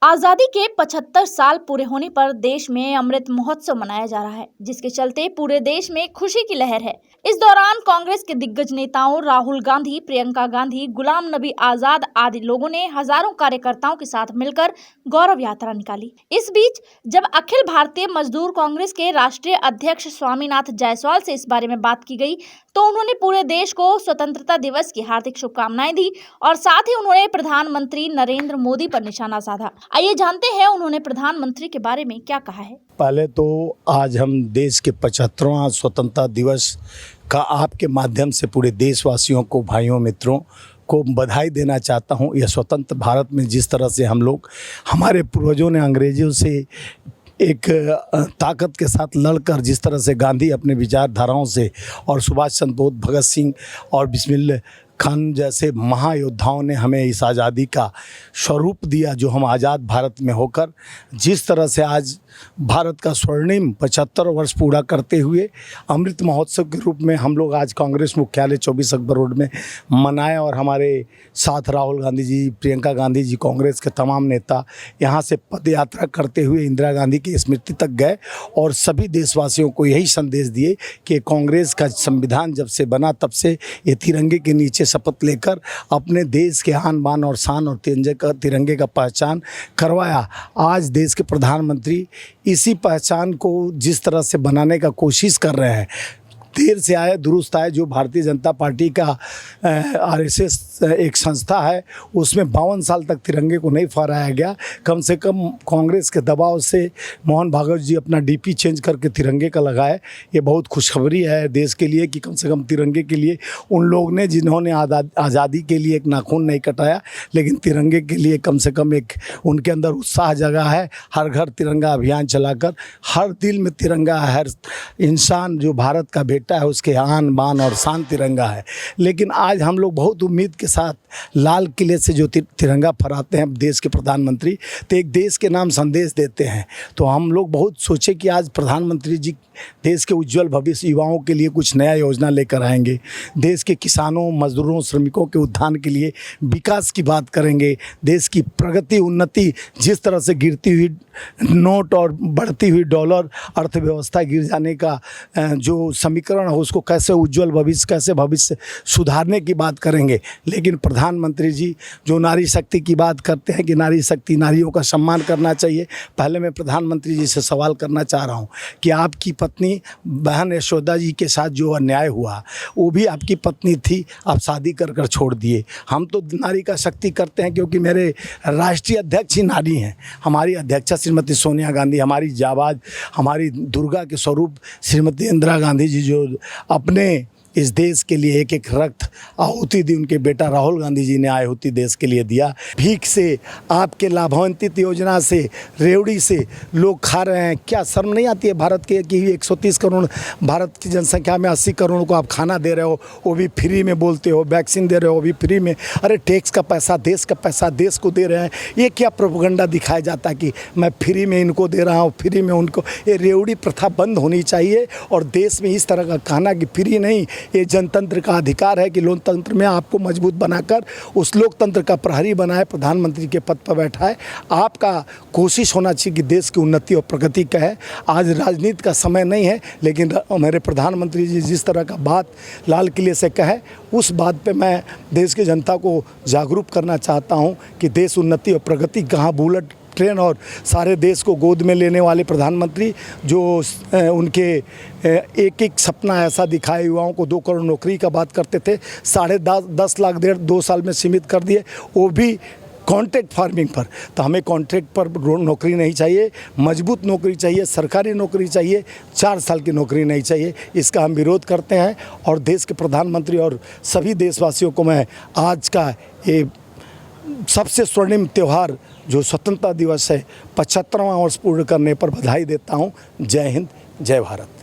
आजादी के 75 साल पूरे होने पर देश में अमृत महोत्सव मनाया जा रहा है, जिसके चलते पूरे देश में खुशी की लहर है। इस दौरान कांग्रेस के दिग्गज नेताओं राहुल गांधी, प्रियंका गांधी, गुलाम नबी आजाद आदि लोगों ने हजारों कार्यकर्ताओं के साथ मिलकर गौरव यात्रा निकाली। इस बीच जब अखिल भारतीय मजदूर कांग्रेस के राष्ट्रीय अध्यक्ष स्वामीनाथ जायसवाल से इस बारे में बात की गई, तो उन्होंने पूरे देश को स्वतंत्रता दिवस की हार्दिक शुभकामनाएं दी और साथ ही उन्होंने प्रधानमंत्री नरेंद्र मोदी पर निशाना साधा। आइए जानते हैं उन्होंने प्रधानमंत्री के बारे में क्या कहा है। पहले तो आज हम देश के 75वां स्वतंत्रता दिवस का आपके माध्यम से पूरे देशवासियों को, भाइयों मित्रों को बधाई देना चाहता हूं। यह स्वतंत्र भारत में जिस तरह से हम लोग, हमारे पूर्वजों ने अंग्रेजों से एक ताकत के साथ लड़कर, जिस तरह से गांधी अपने विचारधाराओं से और सुभाष चंद्र बोस, भगत सिंह और बिस्मिल्लाह खान जैसे महायोद्धाओं ने हमें इस आज़ादी का स्वरूप दिया, जो हम आज़ाद भारत में होकर जिस तरह से आज भारत का स्वर्णिम 75 वर्ष पूरा करते हुए अमृत महोत्सव के रूप में हम लोग आज कांग्रेस मुख्यालय 24 अकबर रोड में मनाए। और हमारे साथ राहुल गांधी जी, प्रियंका गांधी जी, कांग्रेस के तमाम नेता यहाँ से पद यात्रा करते हुए इंदिरा गांधी की स्मृति तक गए और सभी देशवासियों को यही संदेश दिए कि कांग्रेस का संविधान जब से बना तब से ये तिरंगे के नीचे शपथ लेकर अपने देश के आन बान और शान और तिरंगे का पहचान करवाया। आज देश के प्रधानमंत्री इसी पहचान को जिस तरह से बनाने का कोशिश कर रहे हैं, देर से आए दुरुस्त आए, जो भारतीय जनता पार्टी का आरएसएस एक संस्था है, उसमें 52 साल तक तिरंगे को नहीं फहराया गया। कम से कम कांग्रेस के दबाव से मोहन भागवत जी अपना डीपी चेंज करके तिरंगे का लगाए। ये बहुत खुशखबरी है देश के लिए कि कम से कम तिरंगे के लिए उन लोग ने, जिन्होंने आज़ादी के लिए एक नाखून नहीं कटाया, लेकिन तिरंगे के लिए कम से कम एक उनके अंदर उत्साह जगा है। हर घर तिरंगा अभियान चलाकर हर दिल में तिरंगा है, हर इंसान जो भारत का है उसके आन बान और शान तिरंगा है। लेकिन आज हम लोग बहुत उम्मीद के साथ लाल किले से जो तिरंगा फहराते हैं देश के प्रधानमंत्री, तो एक देश के नाम संदेश देते हैं। तो हम लोग बहुत सोचे कि आज प्रधानमंत्री जी देश के उज्जवल भविष्य युवाओं के लिए कुछ नया योजना लेकर आएंगे, देश के किसानों, मजदूरों, श्रमिकों के उत्थान के लिए विकास की बात करेंगे, देश की प्रगति, उन्नति, जिस तरह से गिरती हुई नोट और बढ़ती हुई डॉलर, अर्थव्यवस्था गिर जाने का जो समीकरण है उसको कैसे उज्जवल भविष्य, कैसे भविष्य सुधारने की बात करेंगे। लेकिन प्रधानमंत्री जी जो नारी शक्ति की बात करते हैं कि नारी शक्ति, नारियों का सम्मान करना चाहिए, पहले मैं प्रधानमंत्री जी से सवाल करना चाह रहा हूँ कि आपकी पत्नी बहन यशोदा जी के साथ जो अन्याय हुआ, वो भी आपकी पत्नी थी, आप शादी कर कर छोड़ दिए। हम तो नारी का शक्ति करते हैं क्योंकि मेरे राष्ट्रीय अध्यक्ष ही नारी हैं। हमारी अध्यक्षा श्रीमती सोनिया गांधी, हमारी जाबाज, हमारी दुर्गा के स्वरूप श्रीमती इंदिरा गांधी जी, जो अपने इस देश के लिए एक एक रक्त आहुति दी, उनके बेटा राहुल गांधी जी ने आहुति देश के लिए दिया। भीख से, आपके लाभान्वित योजना से, रेवड़ी से लोग खा रहे हैं। क्या शर्म नहीं आती है भारत के कि 130 करोड़ भारत की जनसंख्या में 80 करोड़ को आप खाना दे रहे हो, वो भी फ्री में बोलते हो, वैक्सीन दे रहे हो वो भी फ्री में। अरे टैक्स का पैसा, देश का पैसा देश को दे रहे हैं। ये क्या प्रोपेगेंडा दिखाया जाता है कि मैं फ्री में इनको दे रहा हूँ, फ्री में उनको। ये रेवड़ी प्रथा बंद होनी चाहिए और देश में इस तरह का कहना कि फ्री नहीं, ये जनतंत्र का अधिकार है कि लोकतंत्र में आपको मजबूत बनाकर उस लोकतंत्र का प्रहरी बनाए, प्रधानमंत्री के पद पर बैठाए। आपका कोशिश होना चाहिए कि देश की उन्नति और प्रगति का है। आज राजनीति का समय नहीं है, लेकिन मेरे प्रधानमंत्री जी जिस तरह का बात लाल किले से कहे, उस बात पे मैं देश की जनता को जागरूक करना चाहता हूँ कि देश उन्नति और प्रगति कहाँ, बुलेट ट्रेन और सारे देश को गोद में लेने वाले प्रधानमंत्री, जो उनके एक एक सपना ऐसा दिखाए, युवाओं को 2 करोड़ नौकरी का बात करते थे, 10.5 लाख 2 साल में सीमित कर दिए, वो भी कॉन्ट्रैक्ट फार्मिंग पर। तो हमें कॉन्ट्रैक्ट पर नौकरी नहीं चाहिए, मजबूत नौकरी चाहिए, सरकारी नौकरी चाहिए, 4 साल की नौकरी नहीं चाहिए। इसका हम विरोध करते हैं और देश के प्रधानमंत्री और सभी देशवासियों को मैं आज का ये सबसे स्वर्णिम त्यौहार जो स्वतंत्रता दिवस है 75वां वर्ष पूर्ण करने पर बधाई देता हूँ। जय हिंद, जय भारत।